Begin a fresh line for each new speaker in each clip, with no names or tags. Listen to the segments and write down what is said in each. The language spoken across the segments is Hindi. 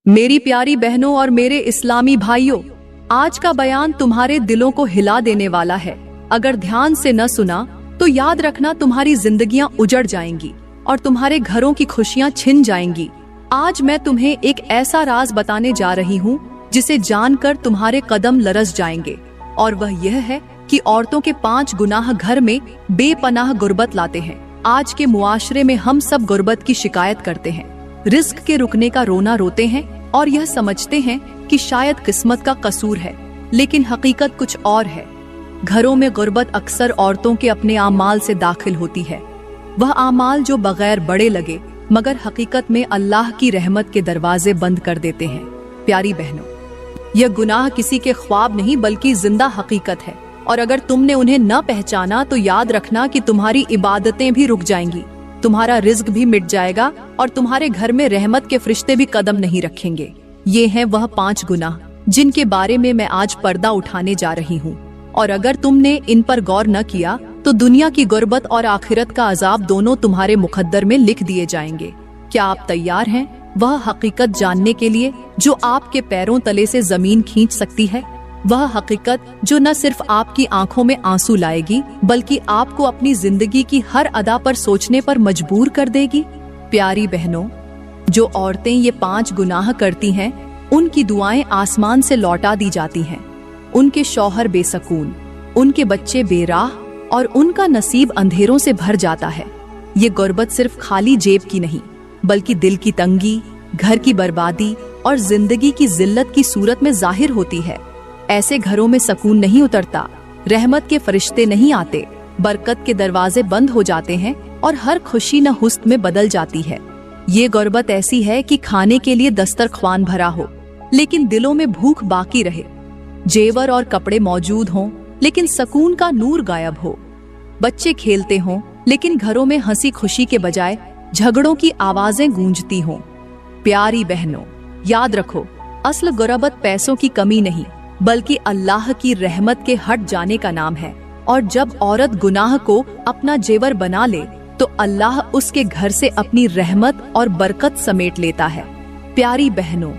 मेरी प्यारी बहनों और मेरे इस्लामी भाइयों, आज का बयान तुम्हारे दिलों को हिला देने वाला है। अगर ध्यान से न सुना तो याद रखना, तुम्हारी जिंदगियां उजड़ जाएंगी और तुम्हारे घरों की खुशियां छिन जाएंगी। आज मैं तुम्हें एक ऐसा राज बताने जा रही हूँ जिसे जानकर तुम्हारे कदम लरस जाएंगे, और वह यह है कि औरतों के 5 गुनाह घर में बेपनाह गुर्बत लाते हैं। आज के मुआशरे में हम सब गुर्बत की शिकायत करते हैं, रिस्क के रुकने का रोना रोते हैं और यह समझते हैं कि शायद किस्मत का कसूर है, लेकिन हकीकत कुछ और है। घरों में गुर्बत अक्सर औरतों के अपने आमाल से दाखिल होती है, वह आमाल जो बगैर बड़े लगे मगर हकीकत में अल्लाह की रहमत के दरवाजे बंद कर देते हैं। प्यारी बहनों, यह गुनाह किसी के ख्वाब नहीं बल्कि जिंदा हकीकत है, और अगर तुमने उन्हें न पहचाना तो याद रखना कि तुम्हारी इबादतें भी रुक जाएंगी, तुम्हारा रिज्क भी मिट जाएगा और तुम्हारे घर में रहमत के फरिश्ते भी कदम नहीं रखेंगे। ये हैं वह 5 गुनाह जिनके बारे में मैं आज पर्दा उठाने जा रही हूँ, और अगर तुमने इन पर गौर न किया तो दुनिया की गुर्बत और आखिरत का अजाब दोनों तुम्हारे मुकद्दर में लिख दिए जाएंगे। क्या आप तैयार हैं वह हकीकत जानने के लिए जो आपके पैरों तले से जमीन खींच सकती है? वह हकीकत जो न सिर्फ आपकी आंखों में आंसू लाएगी बल्कि आपको अपनी जिंदगी की हर अदा पर सोचने पर मजबूर कर देगी। प्यारी बहनों, जो औरतें ये 5 गुनाह करती हैं, उनकी दुआएं आसमान से लौटा दी जाती हैं। उनके शौहर बेसकून, उनके बच्चे बेराह और उनका नसीब अंधेरों से भर जाता है। ये गुर्बत सिर्फ खाली जेब की नहीं बल्कि दिल की तंगी, घर की बर्बादी और जिंदगी की जिल्लत की सूरत में जाहिर होती है। ऐसे घरों में सुकून नहीं उतरता, रहमत के फरिश्ते नहीं आते, बरकत के दरवाजे बंद हो जाते हैं और हर खुशी न हुस्न में बदल जाती है। ये गुर्बत ऐसी है कि खाने के लिए दस्तरख्वान भरा हो लेकिन दिलों में भूख बाकी रहे, जेवर और कपड़े मौजूद हों लेकिन सुकून का नूर गायब हो, बच्चे खेलते हों लेकिन घरों में हंसी खुशी के बजाय झगड़ों की आवाजें गूंजती हों। प्यारी बहनों, याद रखो, असल गुर्बत पैसों की कमी नहीं बल्कि अल्लाह की रहमत के हट जाने का नाम है, और जब औरत गुनाह को अपना जेवर बना ले तो अल्लाह उसके घर से अपनी रहमत और बरकत समेट लेता है। प्यारी बहनों,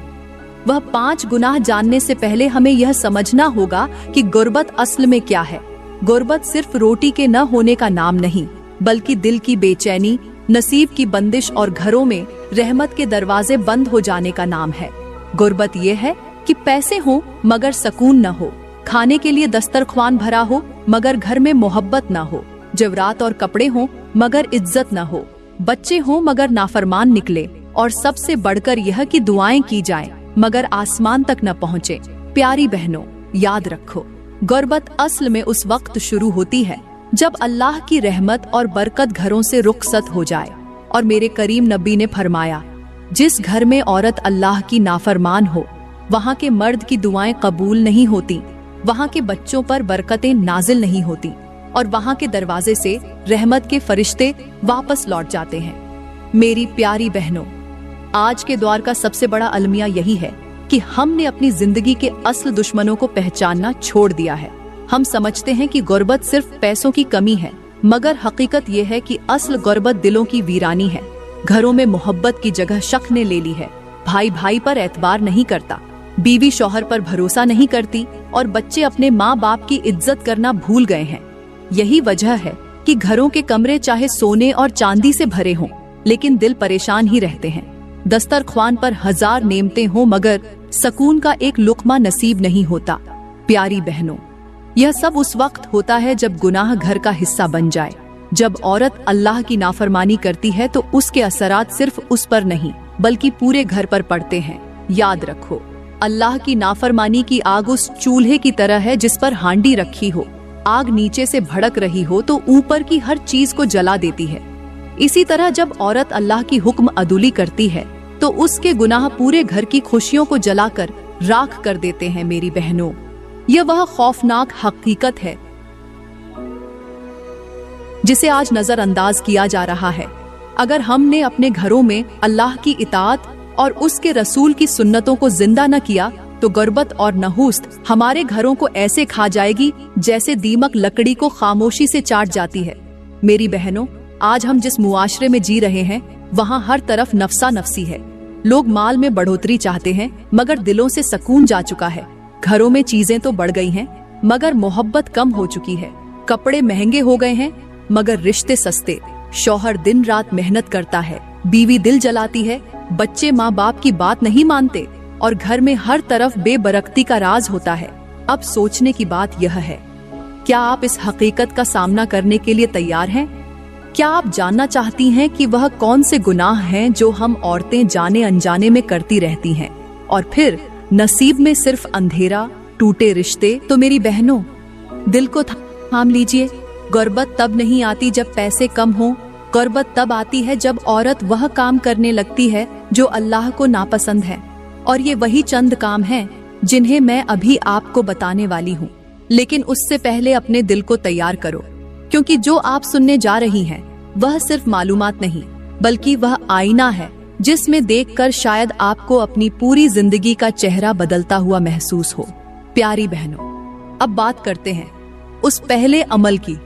वह 5 गुनाह जानने से पहले हमें यह समझना होगा कि गुर्बत असल में क्या है। गुर्बत सिर्फ रोटी के न होने का नाम नहीं बल्कि दिल की बेचैनी, नसीब की बंदिश और घरों में रहमत के दरवाजे बंद हो जाने का नाम है। गुर्बत यह है कि पैसे हो मगर सुकून न हो, खाने के लिए दस्तरख्वान भरा हो मगर घर में मोहब्बत न हो, जेवरात और कपड़े हो मगर इज्जत न हो, बच्चे हो मगर नाफरमान निकले, और सबसे बढ़कर यह कि दुआएं की जाएं मगर आसमान तक न पहुँचे। प्यारी बहनों, याद रखो, गुर्बत असल में उस वक्त शुरू होती है जब अल्लाह की रहमत और बरकत घरों से रुखसत हो जाए। और मेरे करीम नबी ने फरमाया, जिस घर में औरत अल्लाह की नाफरमान हो वहाँ के मर्द की दुआएं कबूल नहीं होती, वहाँ के बच्चों पर बरकतें नाजिल नहीं होती और वहाँ के दरवाजे से रहमत के फरिश्ते वापस लौट जाते हैं। मेरी प्यारी बहनों, आज के दौर का सबसे बड़ा अलमिया यही है कि हमने अपनी जिंदगी के असल दुश्मनों को पहचानना छोड़ दिया है। हम समझते हैं कि गुर्बत सिर्फ पैसों की कमी है, मगर हकीकत यह है कि असल गुर्बत दिलों की वीरानी है। घरों में मोहब्बत की जगह शक ने ले ली है, भाई भाई पर एतबार नहीं करता, बीवी शौहर पर भरोसा नहीं करती और बच्चे अपने माँ बाप की इज्जत करना भूल गए हैं। यही वजह है कि घरों के कमरे चाहे सोने और चांदी से भरे हों लेकिन दिल परेशान ही रहते हैं। दस्तरख्वान पर 1000 नेमतें हों मगर सुकून का एक लुकमा नसीब नहीं होता। प्यारी बहनों, यह सब उस वक्त होता है जब गुनाह घर का हिस्सा बन जाए। जब औरत अल्लाह की नाफरमानी करती है तो उसके असरात सिर्फ उस पर नहीं बल्कि पूरे घर पर पड़ते हैं। याद रखो, अल्लाह की नाफरमानी की आग उस चूल्हे की तरह है जिस पर हांडी रखी हो, आग नीचे से भड़क रही हो तो ऊपर की हर चीज को जला देती है। इसी तरह जब औरत अल्लाह की हुक्म अदुली करती है तो उसके गुनाह पूरे घर की खुशियों को जलाकर राख कर देते हैं। मेरी बहनों, यह वह खौफनाक हकीकत है जिसे आज नजरअंदाज किया जा रहा है। अगर हमने अपने घरों में अल्लाह की इताअत और उसके रसूल की सुन्नतों को जिंदा न किया तो गुर्बत और नहुस्त हमारे घरों को ऐसे खा जाएगी जैसे दीमक लकड़ी को खामोशी से चाट जाती है। मेरी बहनों, आज हम जिस मुआशरे में जी रहे हैं वहाँ हर तरफ नफसा नफसी है। लोग माल में बढ़ोतरी चाहते हैं, मगर दिलों से सुकून जा चुका है। घरों में चीजें तो बढ़ गई हैं, मगर मोहब्बत कम हो चुकी है। कपड़े महंगे हो गए हैं, मगर रिश्ते सस्ते। शौहर दिन रात मेहनत करता है, बीवी दिल जलाती है, बच्चे माँ बाप की बात नहीं मानते और घर में हर तरफ बेबरकती का राज होता है। अब सोचने की बात यह है, क्या आप इस हकीकत का सामना करने के लिए तैयार हैं? क्या आप जानना चाहती हैं कि वह कौन से गुनाह हैं जो हम औरतें जाने अनजाने में करती रहती हैं, और फिर नसीब में सिर्फ अंधेरा, टूटे रिश्ते? तो मेरी बहनों, दिल को थाम लीजिए। गुर्बत तब नहीं आती जब पैसे कम हो, गुर्बत तब आती है जब औरत वह काम करने लगती है जो अल्लाह को नापसंद है। और ये वही चंद काम हैं जिन्हें मैं अभी आपको बताने वाली हूँ। लेकिन उससे पहले अपने दिल को तैयार करो, क्योंकि जो आप सुनने जा रही हैं वह सिर्फ मालूमात नहीं, बल्कि वह आईना है जिसमें देखकर शायद आपको अपनी पूरी जिंदगी का चेहरा बदलता हुआ महसूस हो। प्यारी बहनों, अब बात करते हैं उस पहले अमल की,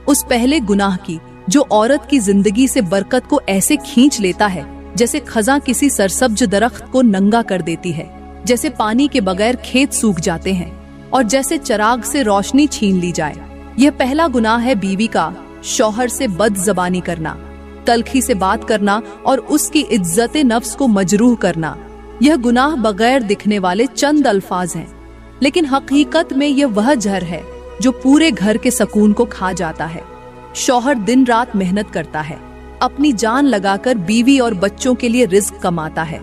उस पहले गुनाह की जो औरत की जिंदगी से बरकत को ऐसे खींच लेता है जैसे खजा किसी सरसब्ज दरख्त को नंगा कर देती है, जैसे पानी के बगैर खेत सूख जाते हैं और जैसे चराग से रोशनी छीन ली जाए। यह पहला गुनाह है बीवी का शौहर से बदज़बानी करना, तल्खी से बात करना और उसकी इज्जत नफ्स को मजरूह करना। यह गुनाह बगैर दिखने वाले चंद अल्फाज हैं, लेकिन हकीकत में यह वह जहर है जो पूरे घर के सुकून को खा जाता है। शौहर दिन रात मेहनत करता है, अपनी जान लगाकर बीवी और बच्चों के लिए रिज्क कमाता है,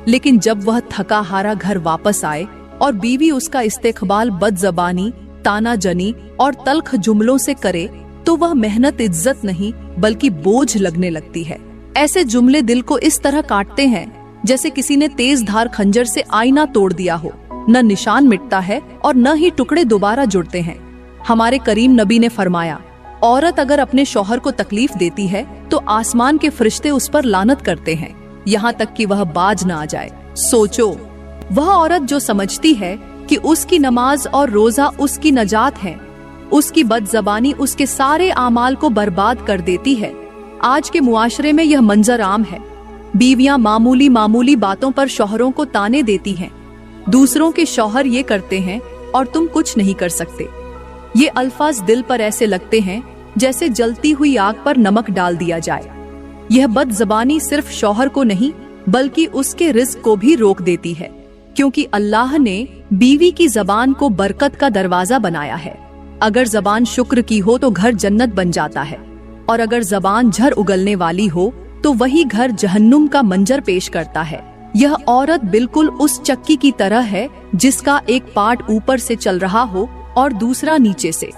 लेकिन जब वह थका हारा घर वापस आए और बीवी उसका इस्तेकबाल बदज़बानी, तानाजनी और तल्ख जुमलों से करे, तो वह मेहनत इज्जत नहीं बल्कि बोझ लगने लगती है। ऐसे जुमले दिल को इस तरह काटते हैं जैसे किसी ने तेज धार खंजर से आईना तोड़ दिया हो। न निशान मिटता है और न ही टुकड़े दोबारा जुड़ते हैं। हमारे करीम नबी ने फरमाया, औरत अगर अपने शौहर को तकलीफ देती है तो आसमान के फरिश्ते उस पर लानत करते हैं, यहाँ तक कि वह बाज न आ जाए। सोचो, वह औरत जो समझती है कि उसकी नमाज और रोजा उसकी नजात है, उसकी बदज़बानी उसके सारे आमाल को बर्बाद कर देती है। आज के मुआशरे में यह मंजर आम है। बीवियां मामूली मामूली बातों पर शौहरों को ताने देती हैं। दूसरों के शौहर ये करते हैं और तुम कुछ नहीं कर सकते। ये अल्फाज दिल पर ऐसे लगते हैं जैसे जलती हुई आग पर नमक डाल दिया जाए। यह बदज़बानी सिर्फ शौहर को नहीं बल्कि उसके रिज़्क को भी रोक देती है, क्योंकि अल्लाह ने बीवी की जबान को बरकत का दरवाजा बनाया है। अगर जबान शुक्र की हो तो घर जन्नत बन जाता है, और अगर जबान झर उगलने वाली हो तो वही घर जहन्नुम का मंजर पेश करता है। यह औरत बिल्कुल उस चक्की की तरह है जिसका एक पार्ट ऊपर से चल रहा हो और दूसरा नीचे से,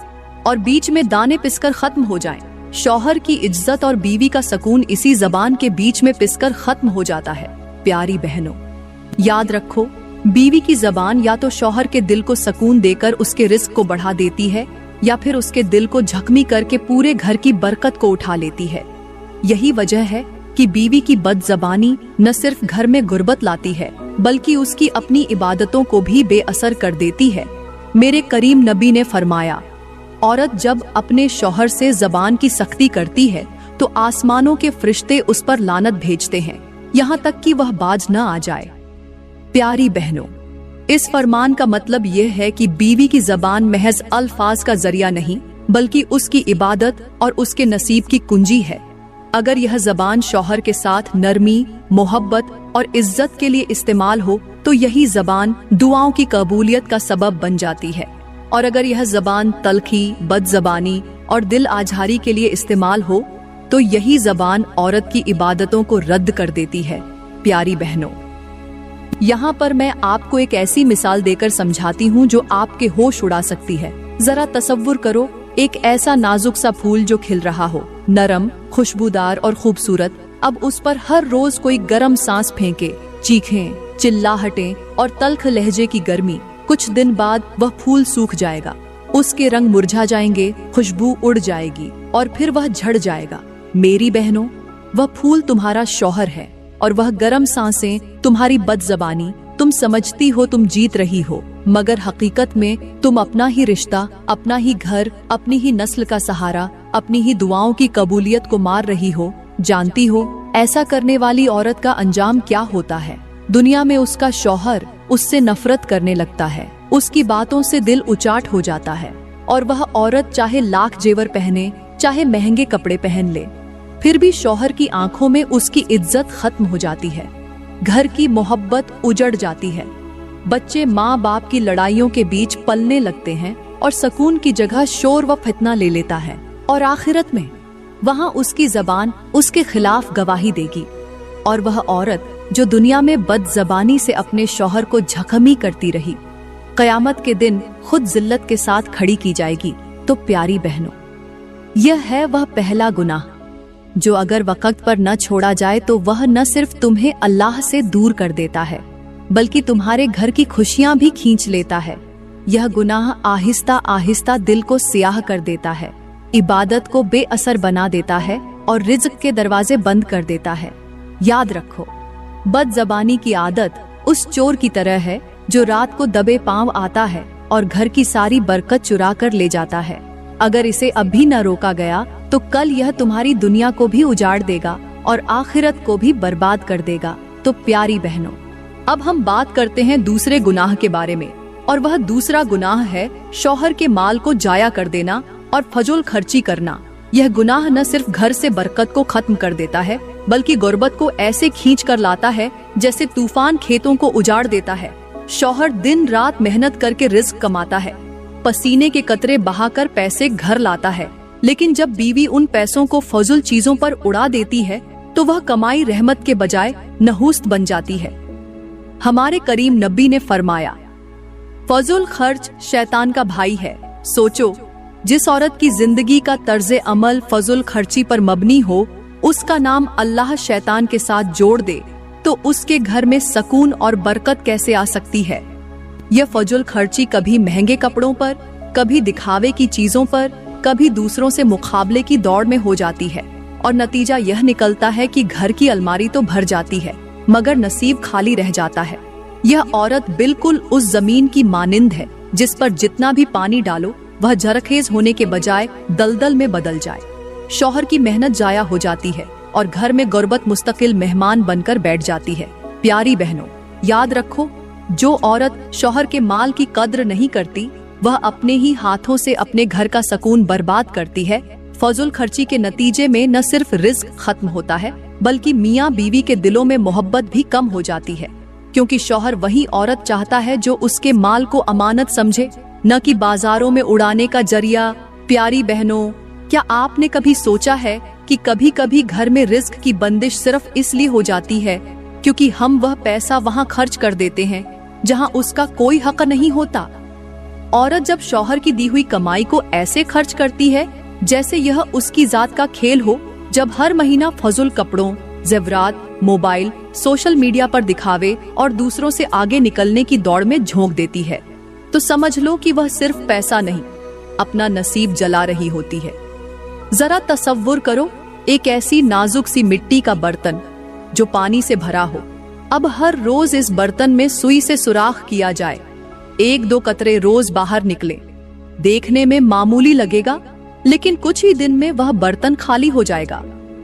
और बीच में दाने पिसकर खत्म हो जाएं। शौहर की इज्जत और बीवी का सुकून इसी जबान के बीच में पिसकर खत्म हो जाता है। प्यारी बहनों, याद रखो, बीवी की जबान या तो शौहर के दिल को सुकून देकर उसके रिस्क को बढ़ा देती है, या फिर उसके दिल को जख्मी करके पूरे घर की बरकत को उठा लेती है। यही वजह है कि बीवी की बदज़बानी न सिर्फ घर में गुर्बत लाती है बल्कि उसकी अपनी इबादतों को भी बेअसर कर देती है। मेरे करीम नबी ने फरमाया, औरत जब अपने शौहर से जबान की सख्ती करती है तो आसमानों के फरिश्ते उस पर लानत भेजते हैं, यहाँ तक कि वह बाज न आ जाए। प्यारी बहनों, इस फरमान का मतलब यह है कि बीवी की जबान महज अल्फाज का जरिया नहीं बल्कि उसकी इबादत और उसके नसीब की कुंजी है। अगर यह जबान शौहर के साथ नरमी, मोहब्बत और इज्जत के लिए इस्तेमाल हो तो यही जबान दुआओं की कबूलियत का सबब बन जाती है, और अगर यह जबान तल्खी, बदज़बानी और दिल आझारी के लिए इस्तेमाल हो तो यही जबान औरत की इबादतों को रद्द कर देती है। प्यारी बहनों, यहाँ पर मैं आपको एक ऐसी मिसाल देकर समझाती हूँ जो आपके होश उड़ा सकती है। जरा तसव्वुर करो, एक ऐसा नाजुक सा फूल जो खिल रहा हो, नरम, खुशबूदार और खूबसूरत। अब उस पर हर रोज कोई गर्म सांस फेंके, चीखें, चिल्लाहटें और तल्ख लहजे की गर्मी। कुछ दिन बाद वह फूल सूख जाएगा, उसके रंग मुरझा जाएंगे, खुशबू उड़ जाएगी और फिर वह झड़ जाएगा। मेरी बहनों, वह फूल तुम्हारा शौहर है और वह गर्म सांसें तुम्हारी बदज़बानी। तुम समझती हो तुम जीत रही हो, मगर हकीकत में तुम अपना ही रिश्ता, अपना ही घर, अपनी ही नस्ल का सहारा, अपनी ही दुआओं की कबूलियत को मार रही हो। जानती हो, ऐसा करने वाली औरत का अंजाम क्या होता है? दुनिया में उसका शौहर उससे नफरत करने लगता है, उसकी बातों से दिल उचाट हो जाता है और वह औरत चाहे लाख जेवर पहने, चाहे महंगे कपड़े पहन ले, फिर भी शौहर की आंखों में उसकी इज्जत खत्म हो जाती है। घर की मोहब्बत उजड़ जाती है। बच्चे माँ बाप की लड़ाइयों के बीच पलने लगते हैं और सुकून की जगह शोर व फितना ले लेता है और आखिरत में वहाँ उसकी जबान उसके खिलाफ गवाही देगी। और वह औरत जो दुनिया में बदजबानी से अपने शौहर को झकमी करती रही, कयामत के दिन खुद जिल्लत के साथ खड़ी की जाएगी। तो प्यारी बहनों, यह है वह पहला गुनाह जो अगर वक्त पर न छोड़ा जाए तो वह न सिर्फ तुम्हें अल्लाह से दूर कर देता है, बल्कि तुम्हारे घर की खुशियां भी खींच लेता है। यह गुनाह आहिस्ता आहिस्ता दिल को सियाह कर देता है, इबादत को बेअसर बना देता है और रिज़्क के दरवाजे बंद कर देता है। याद रखो, बदजबानी की आदत उस चोर की तरह है जो रात को दबे पांव आता है और घर की सारी बरकत चुरा कर ले जाता है। अगर इसे अभी न रोका गया तो कल यह तुम्हारी दुनिया को भी उजाड़ देगा और आखिरत को भी बर्बाद कर देगा। तो प्यारी बहनों, अब हम बात करते हैं दूसरे गुनाह के बारे में, और वह दूसरा गुनाह है शौहर के माल को जाया कर देना और फजूल खर्ची करना। यह गुनाह न सिर्फ घर से बरकत को खत्म कर देता है, बल्कि गुर्बत को ऐसे खींच कर लाता है जैसे तूफान खेतों को उजाड़ देता है। शौहर दिन रात मेहनत करके रिस्क कमाता है, पसीने के कतरे बहाकर पैसे घर लाता है, लेकिन जब बीवी उन पैसों को फजूल चीजों पर उड़ा देती है तो वह कमाई रहमत के बजाय नहूस्त बन जाती है। हमारे करीम नबी ने फरमाया, फजूल खर्च शैतान का भाई है। सोचो, जिस औरत की जिंदगी का तर्ज अमल फजूल खर्ची पर मबनी हो, उसका नाम अल्लाह शैतान के साथ जोड़ दे तो उसके घर में सुकून और बरकत कैसे आ सकती है। यह फजूल खर्ची कभी महंगे कपड़ों पर, कभी दिखावे की चीजों पर, कभी दूसरों से मुकाबले की दौड़ में हो जाती है और नतीजा यह निकलता है कि घर की अलमारी तो भर जाती है मगर नसीब खाली रह जाता है। यह औरत बिल्कुल उस जमीन की मानिंद है जिस पर जितना भी पानी डालो वह जरखेज होने के बजाय दलदल में बदल जाए। शौहर की मेहनत जाया हो जाती है और घर में गुर्बत मुस्तकिल मेहमान बनकर बैठ जाती है। प्यारी बहनों, याद रखो, जो औरत शौहर के माल की कद्र नहीं करती वह अपने ही हाथों से अपने घर का सुकून बर्बाद करती है। फजूल खर्ची के नतीजे में न सिर्फ रिस्क खत्म होता है, बल्कि मियाँ बीवी के दिलों में मोहब्बत भी कम हो जाती है, क्योंकि शौहर वही औरत चाहता है जो उसके माल को अमानत समझे, न कि बाजारों में उड़ाने का जरिया। प्यारी बहनों, क्या आपने कभी सोचा है कि कभी कभी घर में रिस्क की बंदिश सिर्फ इसलिए हो जाती है क्योंकि हम वह पैसा वहाँ खर्च कर देते हैं जहाँ उसका कोई हक नहीं होता। औरत जब शौहर की दी हुई कमाई को ऐसे खर्च करती है जैसे यह उसकी जात का खेल हो, जब हर महीना फजूल कपड़ों, जेवरात, मोबाइल, सोशल मीडिया पर दिखावे और दूसरों से आगे निकलने की दौड़ में झोंक देती है, तो समझ लो कि वह सिर्फ पैसा नहीं, अपना नसीब जला रही होती है। जरा तसव्वुर करो, एक ऐसी नाजुक सी मिट्टी का बर्तन जो पानी से भरा हो। अब हर रोज इस बर्तन में सुई से सुराख किया जाए, एक दो कतरे रोज बाहर निकले। देखने में मामूली लगेगा, लेकिन कुछ ही दिन में वह बर्तन खाली हो जाएगा।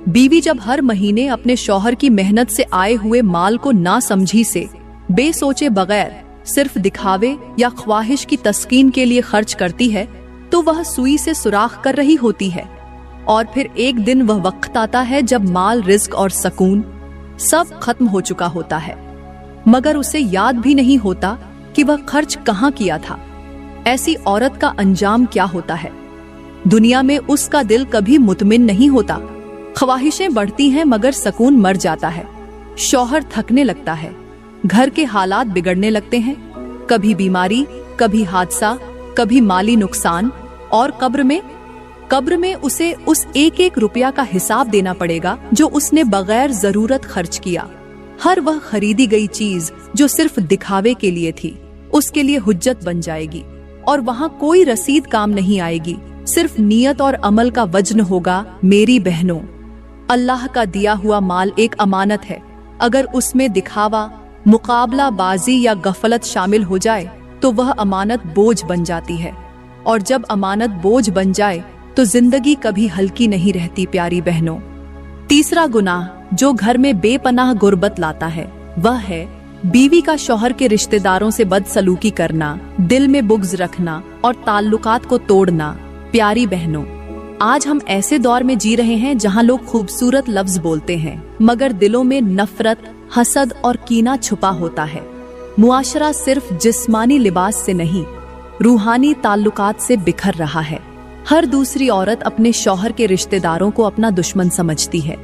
बीवी जब हर महीने अपने शौहर की मेहनत से आए हुए माल को ना समझी से बेसोचे बगैर सिर्फ दिखावे या ख्वाहिश की तस्कीन के लिए खर्च करती है, तो वह सुई से सुराख कर रही होती है। और फिर एक दिन वह वक्त आता है जब माल, रिस्क और सुकून सब खत्म हो चुका होता है, मगर उसे याद भी नहीं होता कि वह खर्च कहाँ किया था। ऐसी औरत का अंजाम क्या होता है? दुनिया में उसका दिल कभी मुतमिन नहीं होता। ख्वाहिशें बढ़ती हैं मगर सुकून मर जाता है। शौहर थकने लगता है, घर के हालात बिगड़ने लगते हैं, कभी बीमारी, कभी हादसा, कभी माली नुकसान, और कब्र में उसे उस एक एक रुपया का हिसाब देना पड़ेगा जो उसने बगैर जरूरत खर्च किया। हर वह खरीदी गई चीज जो सिर्फ दिखावे के लिए थी, उसके लिए हुज्जत बन जाएगी और वहाँ कोई रसीद काम नहीं आएगी, सिर्फ नियत और अमल का वजन होगा। मेरी बहनों, अल्लाह का दिया हुआ माल एक अमानत है। अगर उसमें दिखावा, मुकाबला बाजी या गफलत शामिल हो जाए तो वह अमानत बोझ बन जाती है, और जब अमानत बोझ बन जाए तो जिंदगी कभी हल्की नहीं रहती। प्यारी बहनों, तीसरा गुनाह जो घर में बेपनाह गुर्बत लाता है वह है बीवी का शौहर के रिश्तेदारों से बदसलूकी करना, दिल में बुग़्ज़ रखना और ताल्लुकात को तोड़ना। प्यारी बहनों, आज हम ऐसे दौर में जी रहे हैं जहां लोग खूबसूरत लफ्ज बोलते हैं मगर दिलों में नफरत, हसद और कीना छुपा होता है। मुआशरा सिर्फ जिस्मानी लिबास से नहीं, रूहानी ताल्लुकात से बिखर रहा है। हर दूसरी औरत अपने शौहर के रिश्तेदारों को अपना दुश्मन समझती है,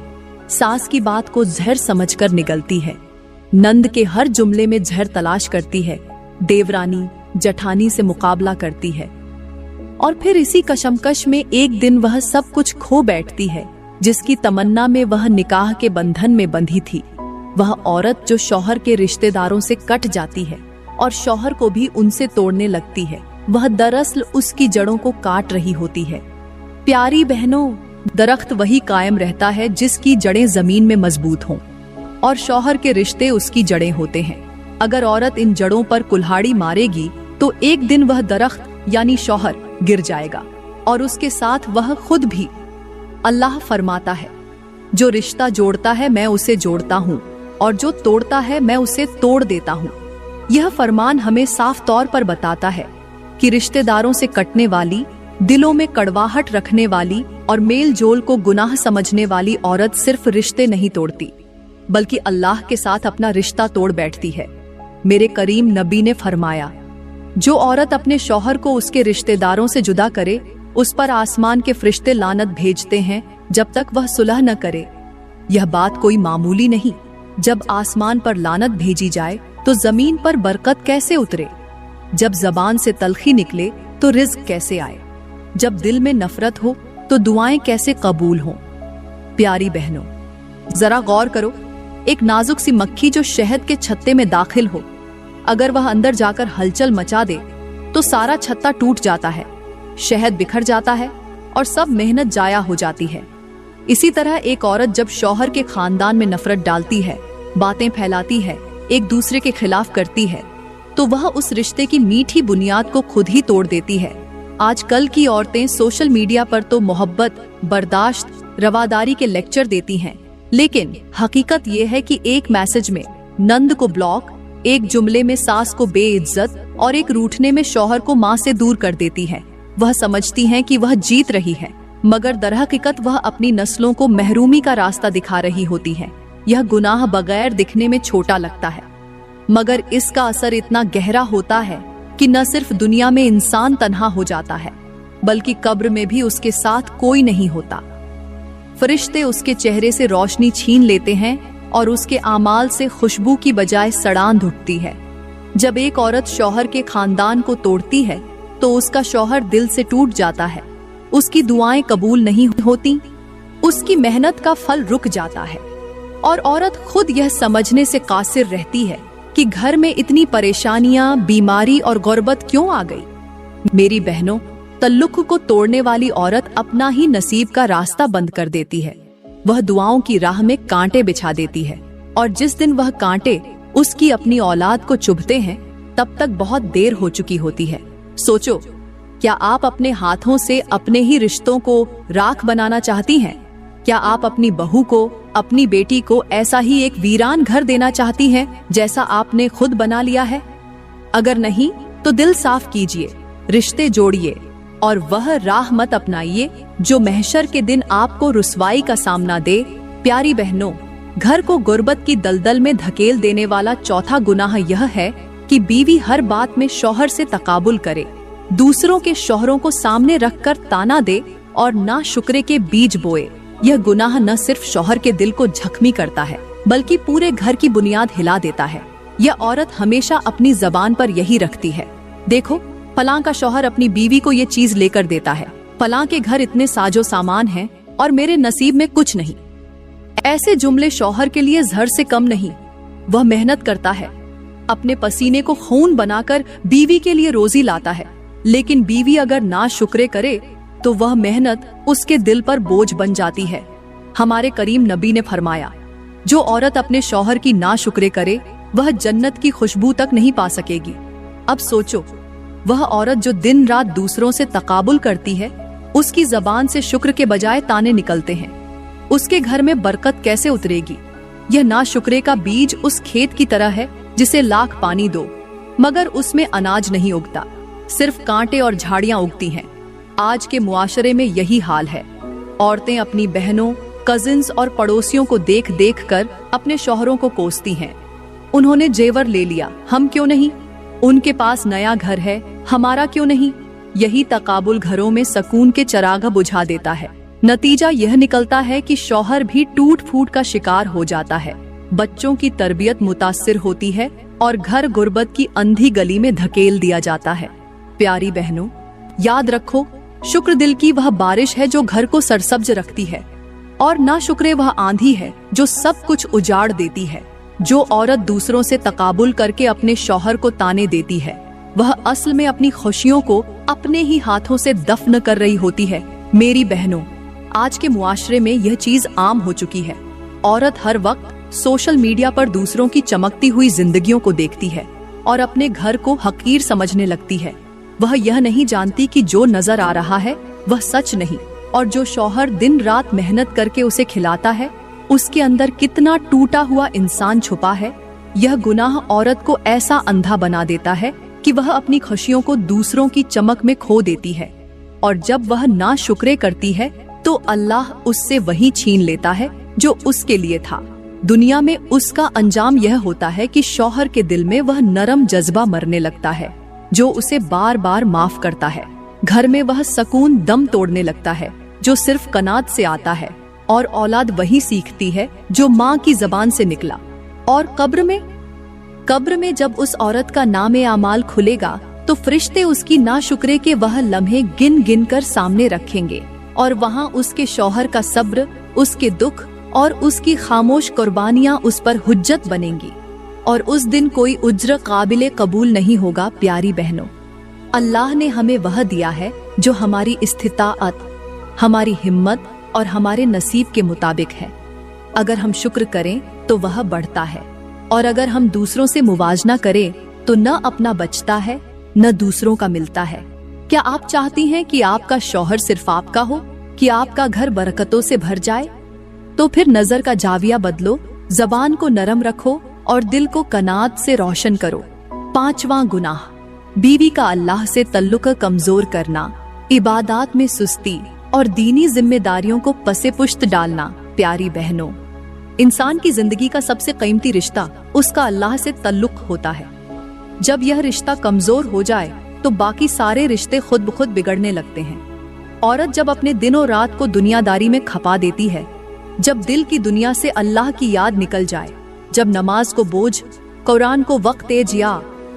सास की बात को जहर समझकर निगलती है, नंद के हर जुमले में जहर तलाश करती है, देवरानी जठानी से मुकाबला करती है और फिर इसी कशमकश में एक दिन वह सब कुछ खो बैठती है जिसकी तमन्ना में वह निकाह के बंधन में बंधी थी। वह औरत जो शौहर के रिश्तेदारों से कट जाती है और शौहर को भी उनसे तोड़ने लगती है, वह दरअसल उसकी जड़ों को काट रही होती है। प्यारी बहनों, दरख्त वही कायम रहता है जिसकी जड़ें जमीन में मजबूत हों और शौहर के रिश्ते उसकी जड़ें होते हैं। अगर औरत इन जड़ों पर कुल्हाड़ी मारेगी तो एक दिन वह दरख्त यानी शौहर गिर जाएगा और उसके साथ वह खुद भी। अल्लाह फरमाता है, जो रिश्ता जोड़ता है मैं उसे जोड़ता हूँ और जो तोड़ता है मैं उसे तोड़ देता हूँ। यह फरमान हमें साफ तौर पर बताता है कि रिश्तेदारों से कटने वाली, दिलों में कड़वाहट रखने वाली और मेल जोल को गुनाह समझने वाली औरत सिर्फ रिश्ते नहीं तोड़ती बल्कि अल्लाह के साथ अपना रिश्ता तोड़ बैठती है। मेरे करीम नबी ने फरमाया, जो औरत अपने शौहर को उसके रिश्तेदारों से जुदा करे उस पर आसमान के फरिश्ते लानत भेजते हैं जब तक वह सुलह न करे। यह बात कोई मामूली नहीं। जब आसमान पर लानत भेजी जाए तो जमीन पर बरकत कैसे उतरे? जब जबान से तलखी निकले तो रिज्क कैसे आए? जब दिल में नफरत हो तो दुआएं कैसे कबूल हों? प्यारी बहनों, जरा गौर करो, एक नाजुक सी मक्खी जो शहद के छत्ते में दाखिल हो, अगर वह अंदर जाकर हलचल मचा दे तो सारा छत्ता टूट जाता है, शहद बिखर जाता है और सब मेहनत जाया हो जाती है। इसी तरह एक औरत जब शौहर के खानदान में नफरत डालती है, बातें फैलाती है, एक दूसरे के खिलाफ करती है, तो वह उस रिश्ते की मीठी बुनियाद को खुद ही तोड़ देती है। आजकल की औरतें सोशल मीडिया पर तो मोहब्बत, बर्दाश्त, रवादारी के लेक्चर देती हैं, लेकिन हकीकत ये है कि एक मैसेज में नंद को ब्लॉक, एक जुमले में सास को बेइज्जत और एक रूठने में शौहर को माँ से दूर कर देती है। वह समझती हैं कि वह जीत रही है, मगर दरहकीकत वह अपनी नस्लों को महरूमी का रास्ता दिखा रही होती है। यह गुनाह बगैर दिखने में छोटा लगता है, मगर इसका असर इतना गहरा होता है कि न सिर्फ दुनिया में इंसान तन्हा हो जाता है बल्कि कब्र में भी उसके साथ कोई नहीं होता। फरिश्ते उसके चेहरे से रोशनी छीन लेते हैं और उसके आमाल से खुशबू की बजाय सड़ांध उठती है। जब एक औरत शौहर के खानदान को तोड़ती है तो उसका शौहर दिल से टूट जाता है, उसकी दुआएं कबूल नहीं होती, उसकी मेहनत का फल रुक जाता है और औरत खुद यह समझने से कासिर रहती है कि घर में इतनी परेशानियां, बीमारी और गुर्बत क्यों आ गई। मेरी बहनों, तल्लुक को तोड़ने वाली औरत अपना ही नसीब का रास्ता बंद कर देती है। वह दुआओं की राह में कांटे बिछा देती है और जिस दिन वह कांटे उसकी अपनी औलाद को चुभते हैं तब तक बहुत देर हो चुकी होती है। सोचो, क्या आप अपने हाथों से अपने ही रिश्तों को राख बनाना चाहती हैं? क्या आप अपनी बहू को, अपनी बेटी को ऐसा ही एक वीरान घर देना चाहती हैं जैसा आपने खुद बना लिया है? अगर नहीं तो दिल साफ कीजिए, रिश्ते जोड़िए और वह राह मत अपनाइए जो महशर के दिन आपको रुसवाई का सामना दे। प्यारी बहनों, घर को गुर्बत की दलदल में धकेल देने वाला चौथा गुनाह यह है कि बीवी हर बात में शौहर से तकाबुल करे, दूसरों के शौहरों को सामने रखकर ताना दे और ना शुक्रे के बीज बोए। यह गुनाह न सिर्फ शौहर के दिल को जख्मी करता है बल्कि पूरे घर की बुनियाद हिला देता है। यह औरत हमेशा अपनी जबान पर यही रखती है, देखो फलां का शौहर अपनी बीवी को ये चीज लेकर देता है, फलां के घर इतने साजो सामान हैं और मेरे नसीब में कुछ नहीं। ऐसे जुमले शौहर के लिए जहर से कम नहीं। वह मेहनत करता है, अपने पसीने को खून बनाकर बीवी के लिए रोजी लाता है, लेकिन बीवी अगर ना शुक्रे करे तो वह मेहनत उसके दिल पर बोझ बन जाती है। हमारे करीम नबी ने फरमाया, जो औरत अपने शौहर की ना शुक्रे करे वह जन्नत की खुशबू तक नहीं पा सकेगी। अब सोचो, वह औरत जो दिन रात दूसरों से तकाबुल करती है, उसकी जबान से शुक्र के बजाय ताने निकलते हैं। उसके घर में बरकत कैसे उतरेगी। यह नाशुक्रे का बीज उस खेत की तरह है जिसे लाख पानी दो मगर उसमें अनाज नहीं उगता, सिर्फ कांटे और झाड़ियां उगती हैं। आज के मुआशरे में यही हाल है। औरतें अपनी बहनों, कजिन्स और पड़ोसियों को देख देख कर अपने शौहरों को कोसती हैं। उन्होंने जेवर ले लिया, हम क्यों नहीं? उनके पास नया घर है, हमारा क्यों नहीं? यही तकाबुल घरों में सकून के चराग बुझा देता है। नतीजा यह निकलता है कि शौहर भी टूट फूट का शिकार हो जाता है, बच्चों की तरबियत मुतासिर होती है और घर गुर्बत की अंधी गली में धकेल दिया जाता है। प्यारी बहनों, याद रखो, शुक्र दिल की वह बारिश है जो घर को सरसब्ज रखती है, और नाशुक्रे वह आंधी है जो सब कुछ उजाड़ देती है। जो औरत दूसरों से तकाबुल करके अपने शौहर को ताने देती है, वह असल में अपनी खुशियों को अपने ही हाथों से दफन कर रही होती है। मेरी बहनों, आज के मुआशरे में यह चीज आम हो चुकी है। औरत हर वक्त सोशल मीडिया पर दूसरों की चमकती हुई जिंदगियों को देखती है और अपने घर को हकीर समझने लगती है। वह यह नहीं जानती कि जो नजर आ रहा है वह सच नहीं, और जो शौहर दिन रात मेहनत करके उसे खिलाता है, उसके अंदर कितना टूटा हुआ इंसान छुपा है। यह गुनाह औरत को ऐसा अंधा बना देता है कि वह अपनी खुशियों को दूसरों की चमक में खो देती है, और जब वह नाशुक्रे करती है तो अल्लाह उससे वही छीन लेता है जो उसके लिए था। दुनिया में उसका अंजाम यह होता है कि शौहर के दिल में वह नरम जज्बा मरने लगता है जो उसे बार बार माफ करता है। घर में वह सकून दम तोड़ने लगता है जो सिर्फ कनात से आता है, और औलाद वही सीखती है जो माँ की जबान से निकला। और कब्र में जब उस औरत का नाम आमाल खुलेगा तो फरिश्ते उसकी नाशुक्रे के वह लम्हे गिन गिन कर सामने रखेंगे, और वहाँ उसके शौहर का सब्र, उसके दुख और उसकी खामोश कुर्बानियां उस पर हुज्जत बनेंगी, और उस दिन कोई उज्र काबिले कबूल नहीं होगा। प्यारी बहनों, अल्लाह ने हमें वह दिया है जो हमारी इस्तिताअत, हमारी हिम्मत और हमारे नसीब के मुताबिक है। अगर हम शुक्र करें तो वह बढ़ता है, और अगर हम दूसरों से मुवाजना करें तो न अपना बचता है न दूसरों का मिलता है। क्या आप चाहती हैं कि आपका शौहर सिर्फ आपका हो, कि आपका घर बरकतों से भर जाए? तो फिर नजर का जाविया बदलो, जबान को नरम रखो और दिल को कनात से रोशन करो। 5वां गुनाह, बीवी का अल्लाह से तल्लुक कमजोर करना, इबादत में सुस्ती और दीनी जिम्मेदारियों को पसे पुश्त डालना। प्यारी बहनों, इंसान की जिंदगी का सबसे कीमती रिश्ता उसका अल्लाह से तल्लुक होता है। जब यह रिश्ता कमजोर हो जाए तो बाकी सारे रिश्ते खुद ब खुद बिगड़ने लगते हैं। औरत जब अपने दिन और रात को दुनियादारी में खपा देती है, जब दिल की दुनिया से अल्लाह की याद निकल जाए, जब नमाज को बोझ, कुरान को वक्त जिया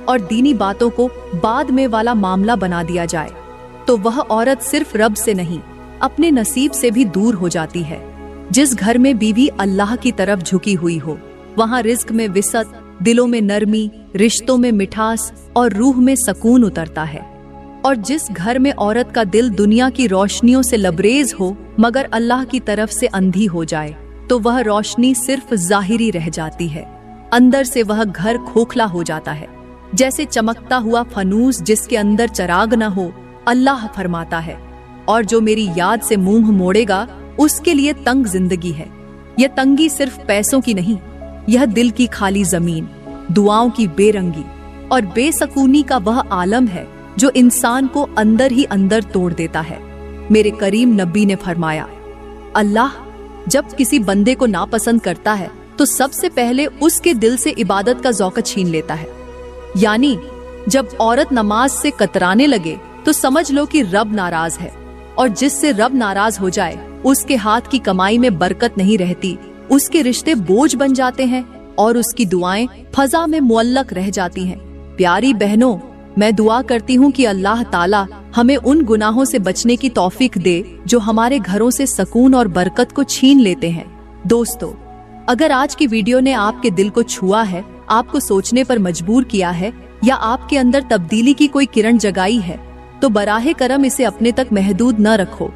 और दीनी बातों को बाद में वाला मामला बना दिया जाए, तो वह औरत सिर्फ रब से नहीं अपने नसीब से भी दूर हो जाती है। जिस घर में बीवी अल्लाह की तरफ झुकी हुई हो, वहाँ रिज्क में विसत, दिलों में नरमी, रिश्तों में मिठास और रूह में सकून उतरता है। और जिस घर में औरत का दिल दुनिया की रोशनियों से लबरेज हो मगर अल्लाह की तरफ से अंधी हो जाए, तो वह रोशनी सिर्फ जाहिरी रह जाती है। अंदर से वह घर खोखला हो जाता है, जैसे चमकता हुआ फनूस जिसके अंदर चराग न हो। अल्लाह फरमाता है, और जो मेरी याद से मुंह मोड़ेगा उसके लिए तंग जिंदगी है। यह तंगी सिर्फ पैसों की नहीं, यह दिल की खाली जमीन, दुआओं की बेरंगी और बेसकूनी का वह आलम है जो इंसान को अंदर ही अंदर तोड़ देता है। मेरे करीम नबी ने फरमाया, अल्लाह जब किसी बंदे को नापसंद करता है तो सबसे पहले उसके दिल से इबादत का ज़ौक़ छीन लेता है। यानी जब औरत नमाज से कतराने लगे तो समझ लो कि रब नाराज है, और जिससे रब नाराज हो जाए उसके हाथ की कमाई में बरकत नहीं रहती, उसके रिश्ते बोझ बन जाते हैं और उसकी दुआएं फजा में मुअल्लक रह जाती हैं। प्यारी बहनों, मैं दुआ करती हूँ कि अल्लाह ताला हमें उन गुनाहों से बचने की तौफीक दे जो हमारे घरों से सकून और बरकत को छीन लेते हैं। दोस्तों, अगर आज की वीडियो ने आपके दिल को छुआ है, आपको सोचने पर मजबूर किया है या आपके अंदर तब्दीली की कोई किरण जगाई है, तो बराहे करम इसे अपने तक महदूद न रखो।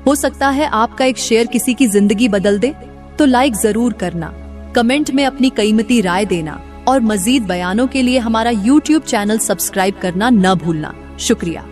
हो सकता है आपका एक शेयर किसी की जिंदगी बदल दे, तो लाइक जरूर करना, कमेंट में अपनी कीमती राय देना और मजीद बयानों के लिए हमारा YouTube चैनल सब्सक्राइब करना न भूलना। शुक्रिया।